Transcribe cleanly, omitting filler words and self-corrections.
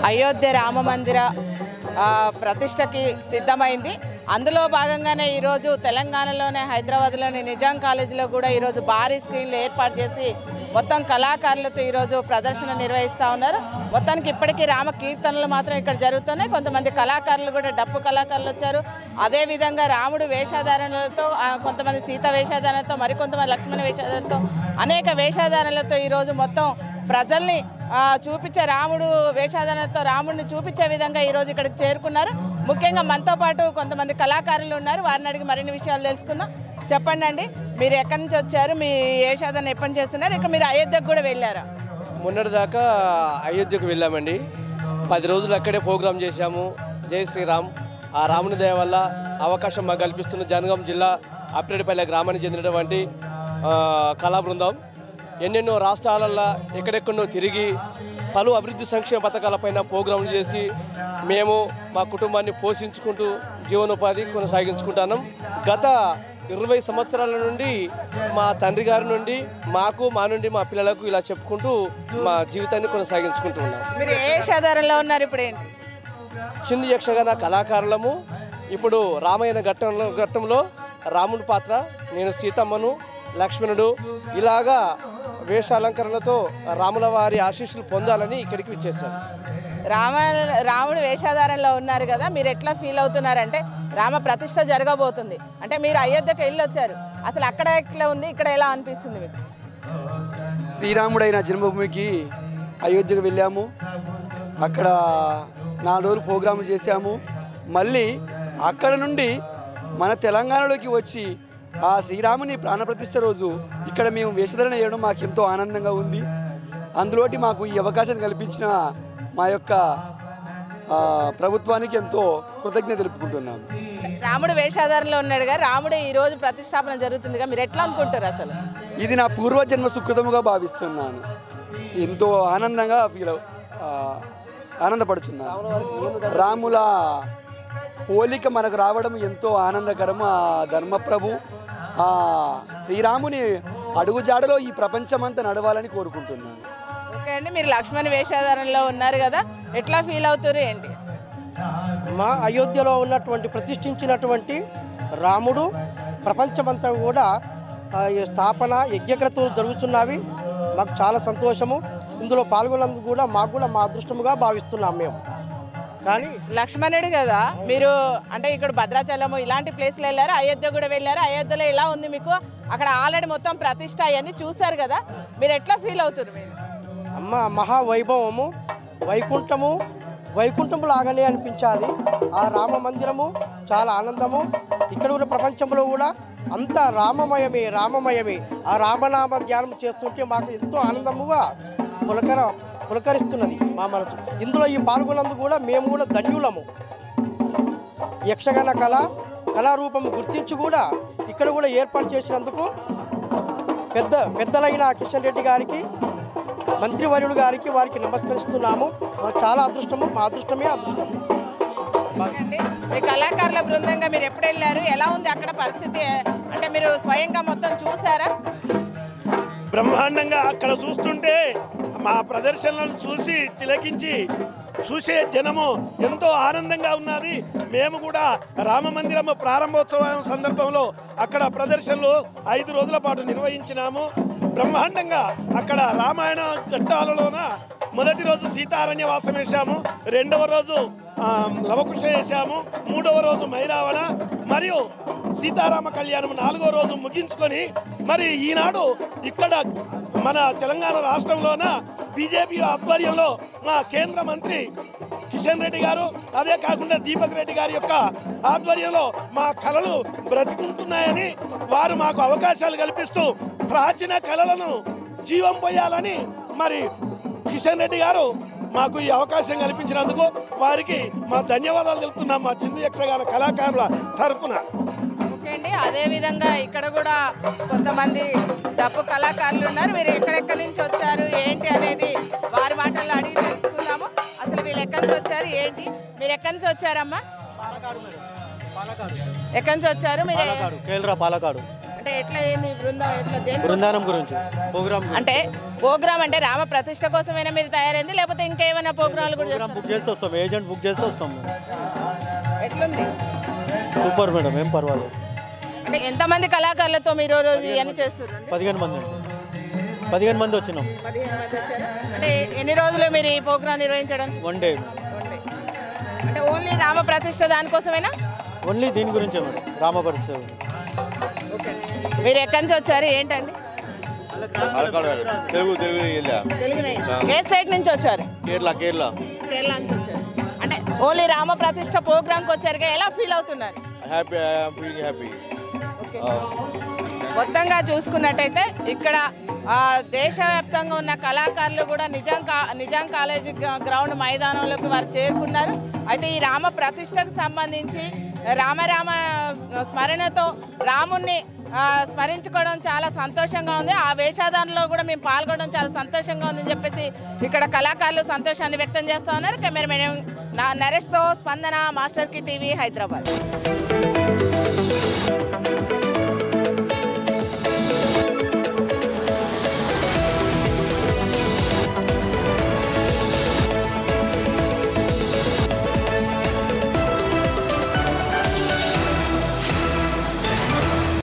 అయోధ్య రామ మందిర ప్రతిష్టకి సిద్ధమైంది. అందులో భాగంగానే ఈరోజు తెలంగాణలోనే హైదరాబాద్లోని నిజాం కాలేజీలో కూడా ఈరోజు భారీ స్క్రీన్లు ఏర్పాటు చేసి మొత్తం కళాకారులతో ఈరోజు ప్రదర్శన నిర్వహిస్తూ ఉన్నారు. మొత్తానికి ఇప్పటికీ రామ కీర్తనలు మాత్రం ఇక్కడ జరుగుతున్నాయి. కొంతమంది కళాకారులు కూడా డప్పు కళాకారులు వచ్చారు. అదేవిధంగా రాముడు వేషధారణలతో, కొంతమంది సీత వేషధారణలతో, మరికొంతమంది లక్ష్మణ వేషధారణలతో, అనేక వేషధారణలతో ఈరోజు మొత్తం ప్రజల్ని చూపించే రాముడు వేషధారణతో రాముడిని చూపించే విధంగా ఈరోజు ఇక్కడికి చేరుకున్నారు. ముఖ్యంగా మనతో పాటు కొంతమంది కళాకారులు ఉన్నారు. వారిని అడిగి మరిన్ని విషయాలు తెలుసుకుందాం. చెప్పండి అండి, మీరు ఎక్కడి నుంచి వచ్చారు? మీ వేషధారణ ఎప్పటి చేస్తున్నారు? ఇక మీరు అయోధ్యకు కూడా వెళ్ళారా? మొన్నటి దాకా అయోధ్యకు వెళ్ళామండి. 10 రోజులు అక్కడే ప్రోగ్రాం చేశాము. జై శ్రీరామ్. ఆ రాముని దయ వల్ల అవకాశం మాకు కల్పిస్తున్న జనగాం జిల్లా అప్పిరెడ్డిపల్లె గ్రామానికి చెందినటువంటి కళా బృందం ఎన్నెన్నో రాష్ట్రాలల్లో ఎక్కడెక్కడో తిరిగి పలు అభివృద్ధి సంక్షేమ పథకాలపైన ప్రోగ్రాంలు చేసి మేము మా కుటుంబాన్ని పోషించుకుంటూ జీవనోపాధి కొనసాగించుకుంటున్నాం. గత 20 సంవత్సరాల నుండి మా తండ్రి గారి నుండి మా నుండి మా పిల్లలకు ఇలా చెప్పుకుంటూ మా జీవితాన్ని కొనసాగించుకుంటూ ఉన్నాం. మీరు ఏ వేషధారణలో ఉన్నారు? ఇప్పుడు ఏంటి? చిందు యక్షగాన కళాకారులము. ఇప్పుడు రామాయణ ఘట్టంలో రాముడి పాత్ర, నేను సీతమ్మను, లక్ష్మణుడు, ఇలాగా వేషాలంకరణలతో రాముల వారి ఆశీస్సులు పొందాలని ఇక్కడికి వచ్చేసాను. రాముడు వేషధారణలో ఉన్నారు కదా, మీరు ఎట్లా ఫీల్ అవుతున్నారంటే రామ ప్రతిష్ట జరగబోతుంది అంటే మీరు అయోధ్యకు వెళ్ళి వచ్చారు, అసలు అక్కడ ఎట్లా ఉంది, ఇక్కడ ఎలా అనిపిస్తుంది మీకు? శ్రీరాముడైన జన్మభూమికి అయోధ్యకు వెళ్ళాము. అక్కడ 4 రోజులు ప్రోగ్రాము చేశాము. మళ్ళీ అక్కడ నుండి మన తెలంగాణలోకి వచ్చి ఆ శ్రీరాముని ప్రాణప్రతిష్ఠ రోజు ఇక్కడ మేము వేషధారణ చేయడం మాకు ఎంతో ఆనందంగా ఉంది. అందులోటి మాకు ఈ అవకాశం కల్పించిన మా యొక్క ప్రభుత్వానికి ఎంతో కృతజ్ఞత తెలుపుకుంటున్నాము. రాముడు వేషధారణలో ఉన్నాడుగా, రాముడు ఈ రోజు ప్రతిష్టాపన జరుగుతుందిగా, మీరు ఎట్లా అనుకుంటారు? అసలు ఇది నా పూర్వజన్మ సుకృతముగా భావిస్తున్నాను. ఎంతో ఆనందంగా ఆనందపడుతున్నాను. రాముల పోలిక మనకు రావడం ఎంతో ఆనందకరం. ఆ ధర్మప్రభు ఆ శ్రీరాముని అడుగుజాడలో ఈ ప్రపంచమంతా నడవాలని కోరుకుంటున్నాను. ఓకే అండి, మీరు లక్ష్మణ్ వేషధారణలో ఉన్నారు కదా, ఎట్లా ఫీల్ అవుతారు ఏంటి? మా అయోధ్యలో ఉన్నటువంటి ప్రతిష్ఠించినటువంటి రాముడు ప్రపంచమంతా కూడా స్థాపన యజ్ఞక్రతువులు జరుగుతున్నవి. మాకు చాలా సంతోషము. ఇందులో పాల్గొన్నందుకు కూడా మాకు కూడా మా అదృష్టముగా భావిస్తున్నాం మేము. కానీ లక్ష్మణుడు కదా మీరు, అంటే ఇక్కడ భద్రాచలము ఇలాంటి ప్లేస్లు వెళ్ళారు, అయోధ్య కూడా వెళ్ళారు. అయోధ్యలో ఎలా ఉంది మీకు? అక్కడ ఆల్రెడీ మొత్తం ప్రతిష్ట అవన్నీ చూశారు కదా, మీరు ఎట్లా ఫీల్ అవుతారు? మీరు అమ్మ మహావైభవము, వైకుంఠము లాగానే అనిపించాది. ఆ రామ మందిరము చాలా ఆనందము. ఇక్కడ కూడా ప్రపంచంలో కూడా అంతా రామమయమే. ఆ రామనామ ధ్యానం చేస్తుంటే మాకు ఎంతో ఆనందముగా పులకరిస్తున్నది మా మనసు. ఇందులో ఈ పాల్గొన్నందుకు కూడా మేము కూడా ధన్యులము. యక్షగాన కళారూపం గుర్తించి కూడా ఇక్కడ కూడా ఏర్పాటు చేసినందుకు పెద్దలైన కిషన్ రెడ్డి గారికి, మంత్రివర్యుడు గారికి, వారికి నమస్కరిస్తున్నాము. చాలా అదృష్టము, మా అదృష్టమే అదృష్టం. మీ కళాకారుల బృందంగా మీరు ఎప్పుడు వెళ్ళారు? ఎలా ఉంది అక్కడ పరిస్థితి? అంటే మీరు స్వయంగా మొత్తం చూసారా? బ్రహ్మాండంగా అక్కడ చూస్తుంటే మా ప్రదర్శనలను చూసి తిలకించి చూసే జనము ఎంతో ఆనందంగా ఉన్నది. మేము కూడా రామ మందిరము ప్రారంభోత్సవం సందర్భంలో అక్కడ ప్రదర్శనలు 5 రోజుల పాటు నిర్వహించినాము. బ్రహ్మాండంగా అక్కడ రామాయణ ఘట్టాలలోన మొదటి రోజు సీతారణ్యవాసం వేశాము, 2వ రోజు లవకుశ వేశాము, 3వ రోజు మైరావణ, మరియు సీతారామ కళ్యాణం 4వ రోజు ముగించుకొని మరి ఈనాడు ఇక్కడ మన తెలంగాణ రాష్ట్రంలోన బీజేపీ ఆధ్వర్యంలో మా కేంద్ర మంత్రి కిషన్ రెడ్డి గారు, అదే కాకుండా దీపక్ రెడ్డి గారి యొక్క ఆధ్వర్యంలో మా కళలు బ్రతికుంటున్నాయని, వారు మాకు అవకాశాలు కల్పిస్తూ ప్రాచీన కళలను జీవం పోయాలని మరి కిషన్ రెడ్డి గారు మాకు ఈ అవకాశం కల్పించినందుకు వారికి మా ధన్యవాదాలు తెలుపుతున్నాం మా చిందు యక్షగాన కళాకారుల తరఫున. ఓకే అండి, అదేవిధంగా ఇక్కడ కూడా కొంతమంది డప్పు కళాకారులు ఉన్నారు. మీరు ఎక్కడెక్కడి నుంచి వచ్చారు ఏంటి అనేది వారి మాటల్లో అడిగి తెలుసుకుందాము. అసలు వీళ్ళు ఎక్కడి నుంచి వచ్చారు ఏంటి? మీరు ఎక్కడి నుంచి వచ్చారమ్మా? ఎక్కడి నుంచి వచ్చారు మీరు? కేరళ పాలకాడు. అంటే ఎట్లా ఏంది బృందం ఎట్లా దేని బృందానం గురించి ప్రోగ్రామ్ అంటే రామ ప్రతిష్ట కోసమైనా మీరు తయారైంది లేకపోతే ఇంకేమైనా ప్రోగ్రాంలు కూడా చేస్తారా? బుక్ చేసి వస్తాం, ఏజెంట్ బుక్ చేసి వస్తాం. ఎట్లుంది? సూపర్ మేడం, ఏం పర్వాలేదు. అంటే ఎంతమంది కళాకారులతో మీరు రోజు ఇవన్నీ చేస్తున్నారు? 15 మంది 15 మంది వచ్చినాం. 15 మంది వచ్చారు. అంటే ఎన్ని రోజులు మీరు ఈ ప్రోగ్రాం నిర్వహించడం? 1 డే. అంటే ఓన్లీ రామ ప్రతిష్ట దానికోసమేనా? ఓన్లీ దీని గురించే మేడం, రామ పరిస్థితి. మీరు ఎక్కడి నుంచి వచ్చారు ఏంటండి? తెలుగునే. ఏ స్టేట్ నుంచి వచ్చారు? కేరళ నుంచి వచ్చారు. అంటే ఓన్లీ రామ ప్రతిష్ట ప్రోగ్రామ్కి వచ్చారు, ఎలా ఫీల్ అవుతున్నారు? హ్యాపీ. మొత్తంగా చూసుకున్నట్టయితే ఇక్కడ దేశవ్యాప్తంగా ఉన్న కళాకారులు కూడా నిజాం కాలేజీ గ్రౌండ్ మైదానంలోకి వారు చేరుకున్నారు. అయితే ఈ రామ ప్రతిష్టకు సంబంధించి రామ స్మరణతో రాముణ్ణి స్మరించుకోవడం చాలా సంతోషంగా ఉంది. ఆ వేషాధారణలో కూడా మేము పాల్గొనడం చాలా సంతోషంగా ఉందని చెప్పేసి ఇక్కడ కళాకారులు సంతోషాన్ని వ్యక్తం చేస్తూ ఉన్నారు. కెమెరామెన్ నరేష్తో స్పందన, మాస్టర్ కి టీవీ, హైదరాబాద్.